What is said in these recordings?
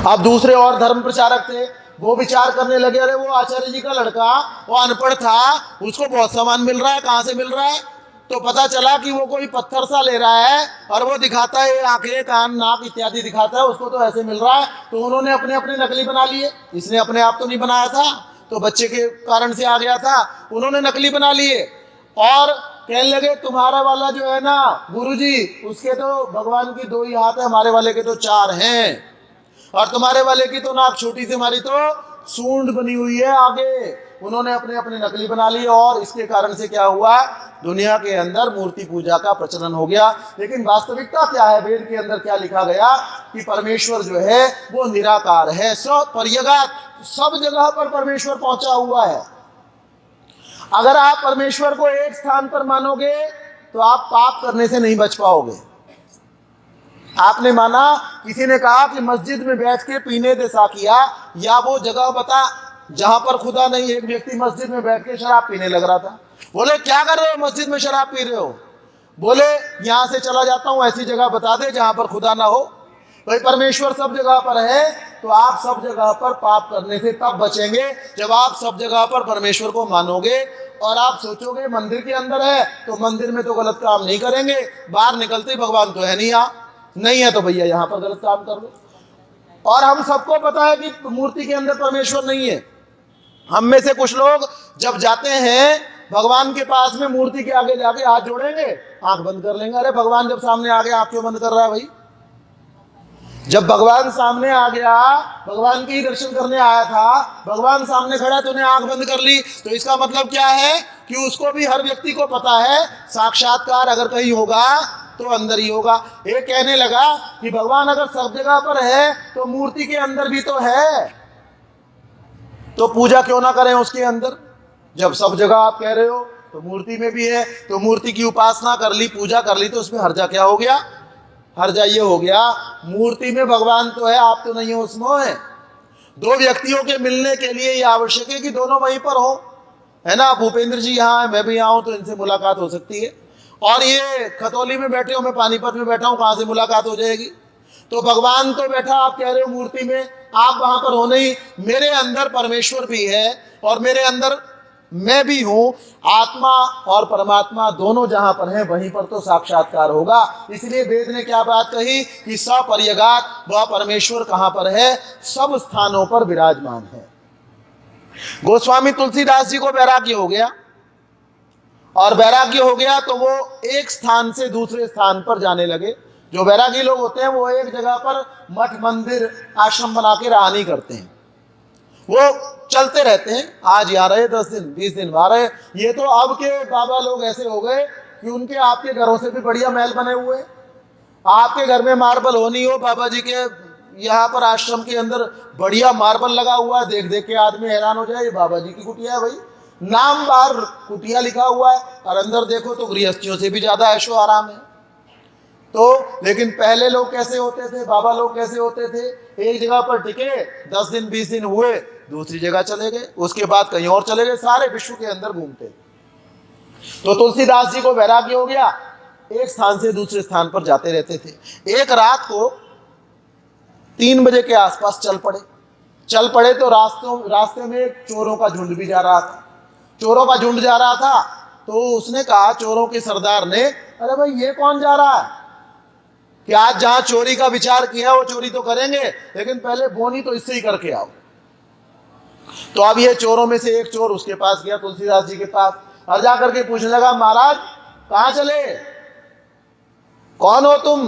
अब दूसरे और धर्म प्रचारक थे, वो विचार करने लगे, अरे वो आचार्य जी का लड़का वो अनपढ़ था, उसको बहुत सामान मिल रहा है, कहाँ से मिल रहा है? तो पता चला कि वो कोई पत्थर सा ले रहा है और वो दिखाता है आंखें कान नाक इत्यादि दिखाता है, उसको तो ऐसे मिल रहा है। तो उन्होंने अपने अपने नकली बना लिए। इसने अपने आप तो नहीं बनाया था, तो बच्चे के कारण से आ गया था, उन्होंने नकली बना लिए और कहने लगे तुम्हारा वाला जो है ना गुरुजी, उसके तो भगवान की 2 ही हाथ है, हमारे वाले के तो 4 हैं, और तुम्हारे वाले की तो नाक छोटी सी, हमारी तो सूंड बनी हुई है आगे। उन्होंने अपने अपने नकली बना लिए और इसके कारण से क्या हुआ, दुनिया के अंदर मूर्ति पूजा का प्रचलन हो गया। लेकिन वास्तविकता क्या है, वेद के अंदर क्या लिखा गया कि परमेश्वर जो है वो निराकार है, सब पर्यगात, सब जगह पर परमेश्वर पहुंचा हुआ है। अगर आप परमेश्वर को एक स्थान पर मानोगे तो आप पाप करने से नहीं बच पाओगे। आपने माना, किसी ने कहा कि मस्जिद में बैठ के पीने दे साकिया, या वो जगह बता जहां पर खुदा नहीं। एक व्यक्ति मस्जिद में बैठ के शराब पीने लग रहा था। बोले क्या कर रहे हो, मस्जिद में शराब पी रहे हो? बोले यहां से चला जाता हूं, ऐसी जगह बता दे जहां पर खुदा ना हो। भाई परमेश्वर सब जगह पर है, तो आप सब जगह पर पाप करने से तब बचेंगे जब आप सब जगह पर परमेश्वर को मानोगे और आप सोचोगे मंदिर के अंदर है तो मंदिर में तो गलत काम नहीं करेंगे, बाहर निकलते भगवान तो है नहीं, यहाँ नहीं है तो भैया यहाँ पर गलत काम कर लो। और हम सबको पता है कि मूर्ति के अंदर परमेश्वर नहीं है। हम में से कुछ लोग जब जाते हैं भगवान के पास में, मूर्ति के आगे जाके हाथ जोड़ेंगे, आंख बंद कर लेंगे। अरे भगवान जब सामने आ गया, आंख क्यों बंद कर रहा है भाई? जब भगवान सामने आ गया, भगवान के ही दर्शन करने आया था, भगवान सामने खड़ा है, तूने आंख बंद कर ली, तो इसका मतलब क्या है कि उसको भी, हर व्यक्ति को पता है साक्षात्कार अगर कहीं होगा तो अंदर ही होगा। ये कहने लगा कि भगवान अगर सब जगह पर है तो मूर्ति के अंदर भी तो है, तो पूजा क्यों ना करें उसके अंदर? जब सब जगह आप कह रहे हो तो मूर्ति में भी है, तो मूर्ति की उपासना कर ली, पूजा कर ली, तो उसमें हर्जा क्या हो गया? हर्जा ये हो गया, मूर्ति में भगवान तो है, आप तो नहीं हो उसमें है। 2 व्यक्तियों के मिलने के लिए ये आवश्यक है कि दोनों वहीं पर हो, है ना? भूपेंद्र जी यहाँ है, मैं भी यहाँ हूँ, तो इनसे मुलाकात हो सकती है। और ये खतौली में बैठे हो, मैं पानीपत में बैठा हूँ, कहाँ से मुलाकात हो जाएगी? तो भगवान तो बैठा, आप कह रहे हो मूर्ति में, आप वहां पर हो नहीं। मेरे अंदर परमेश्वर भी है और मेरे अंदर मैं भी हूं। आत्मा और परमात्मा दोनों जहां पर हैं वहीं पर तो साक्षात्कार होगा। इसलिए वेद ने क्या बात कही कि सपर्यगात, वह परमेश्वर कहां पर है? सब स्थानों पर विराजमान है। गोस्वामी तुलसीदास जी को वैराग्य हो गया, और वैराग्य हो गया तो वो एक स्थान से दूसरे स्थान पर जाने लगे। जो वैरागी लोग होते हैं वो एक जगह पर मठ मंदिर आश्रम बना के रहा नहीं करते हैं, वो चलते रहते हैं। आज यहाँ रहे, 10 दिन 20 दिन वहाँ रहे। ये तो अब के बाबा लोग ऐसे हो गए कि उनके आपके घरों से भी बढ़िया महल बने हुए। आपके घर में मार्बल हो नहीं हो, बाबा जी के यहाँ पर आश्रम के अंदर बढ़िया मार्बल लगा हुआ है, देख देख के आदमी हैरान हो जाए, ये बाबा जी की कुटिया है भाई। नाम बाहर कुटिया लिखा हुआ है और अंदर देखो तो गृहस्थियों से भी ज्यादा ऐशो आराम है। तो लेकिन पहले लोग कैसे होते थे, बाबा लोग कैसे होते थे? एक जगह पर टिके, 10 दिन 20 दिन हुए, दूसरी जगह चले गए, उसके बाद कहीं और चले गए, सारे विश्व के अंदर घूमते। तो तुलसीदास जी को वैराग्य हो गया, एक स्थान से दूसरे स्थान पर जाते रहते थे। एक रात को 3 बजे के आसपास चल पड़े तो रास्ते में एक चोरों का झुंड भी जा रहा था। चोरों का झुंड जा रहा था तो उसने कहा, चोरों के सरदार ने, अरे भाई ये कौन जा रहा है कि आज जहां चोरी का विचार किया वो चोरी तो करेंगे, लेकिन पहले बोनी तो इससे ही करके आओ। तो अब ये चोरों में से एक चोर उसके पास गया, तुलसीदास जी के पास, और जाकर के पूछने लगा, महाराज कहां चले, कौन हो तुम?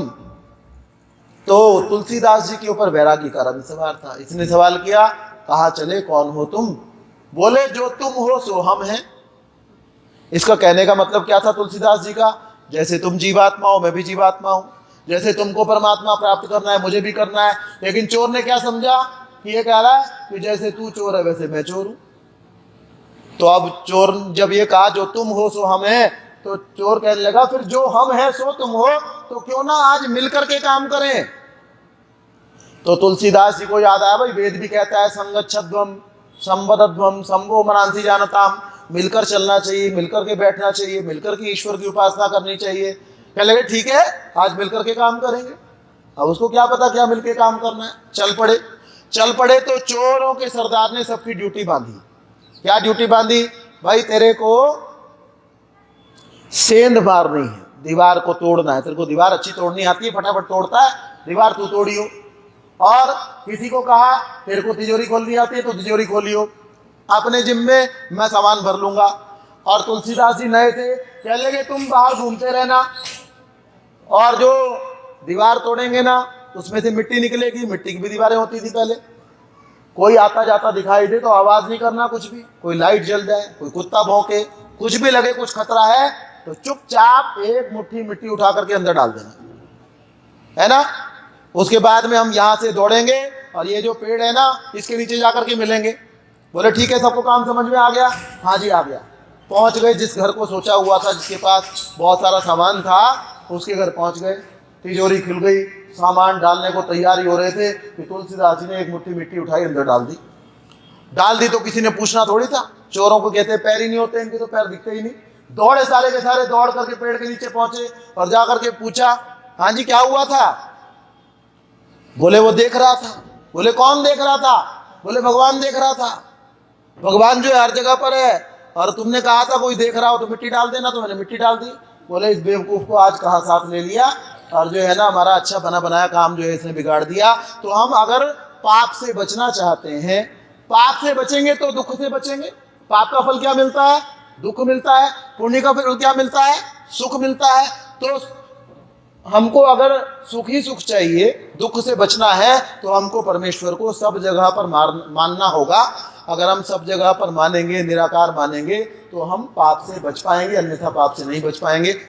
तो तुलसीदास जी के ऊपर वैरागी का रंग सवार था। इसने सवाल किया, कहां चले, कौन हो तुम? बोले, जो तुम हो सो हम हैं। इसका कहने का मतलब क्या था तुलसीदास जी का? जैसे तुम जीवात्मा हो मैं भी जीवात्मा हूं, जैसे तुमको परमात्मा प्राप्त करना है मुझे भी करना है। लेकिन चोर ने क्या समझा कि ये कह रहा है कि जैसे तू चोर है वैसे मैं चोर हूं। तो अब चोर जब ये कहा जो तुम हो सो हम हैं, तो चोर कहने लगा, फिर जो हम हैं सो तुम हो, तो क्यों ना आज मिलकर के काम करें। तो तुलसीदास जी को याद आया, भाई वेद भी कहता है संगच्छध्वम संवदध्वम संभो मनांसी जानताम, मिलकर चलना चाहिए, मिलकर के बैठना चाहिए, मिलकर के ईश्वर की उपासना करनी चाहिए। कहने लगे ठीक है, आज मिलकर के काम करेंगे। अब उसको क्या पता क्या मिलके काम करना है। चल पड़े तो चोरों के सरदार ने सबकी ड्यूटी बांधी। क्या ड्यूटी बांधी? भाई तेरे को सेंध मारनी है, दीवार को तोड़ना है। तेरे को दीवार अच्छी तोड़नी आती है, फटाफट तोड़ता है, दीवार तू तोड़ियो। और किसी को कहा तेरे को तिजोरी खोलनी आती है तो तिजोरी खोलियो, अपने जिम्मे मैं सामान भर लूंगा। और तुलसीदास जी नए थे, कह लगे तुम बाहर घूमते रहना, और जो दीवार तोड़ेंगे ना उसमें से मिट्टी निकलेगी। मिट्टी की भी दीवारें होती थी पहले। कोई आता जाता दिखाई दे तो आवाज नहीं करना कुछ भी, कोई लाइट जल जाए, कोई कुत्ता भौंके, कुछ भी लगे कुछ खतरा है तो चुपचाप एक मुट्ठी मिट्टी उठा करके अंदर डाल देना, है ना। उसके बाद में हम यहाँ से दौड़ेंगे और ये जो पेड़ है ना इसके नीचे जाकर के मिलेंगे। बोले ठीक है, सबको काम समझ में आ गया? हाँ जी आ गया। पहुँच गए जिस घर को सोचा हुआ था, जिसके पास बहुत सारा सामान था, उसके घर पहुँच गए। तिजोरी खुल गई, सामान डालने को तैयारी हो रहे थे कि तुलसीदास जी ने एक मुट्ठी मिट्टी उठाई अंदर डाल दी तो किसी ने पूछना थोड़ी था। चोरों को कहते पैर ही नहीं होते, इनके तो पैर दिखते ही नहीं। दौड़े सारे के सारे, दौड़ करके पेड़ के नीचे पहुंचे और जा करके पूछा, हाँ जी क्या हुआ था? बोले वो देख रहा था। बोले कौन देख रहा था? बोले भगवान देख रहा था। भगवान जो है हर जगह पर है, और तुमने कहा था कोई देख रहा हो तो मिट्टी डाल देना, तो मैंने मिट्टी डाल दी। बोले इस बेवकूफ़ को आज कहाँ साथ ले लिया, और जो है ना हमारा अच्छा बना बनाया काम जो है इसने बिगाड़ दिया। तो हम अगर पाप से बचना चाहते हैं, पाप से बचेंगे तो दुख से बचेंगे। पाप का फल क्या मिलता है? दुख मिलता है। पुण्य का फल क्या मिलता है? सुख मिलता है। तो हमको अगर सुख ही सुख चाहिए, दुख से बचना है, तो हमको परमेश्वर को सब जगह पर मानना होगा। अगर हम सब जगह पर मानेंगे, निराकार मानेंगे, तो हम पाप से बच पाएंगे, अन्यथा पाप से नहीं बच पाएंगे।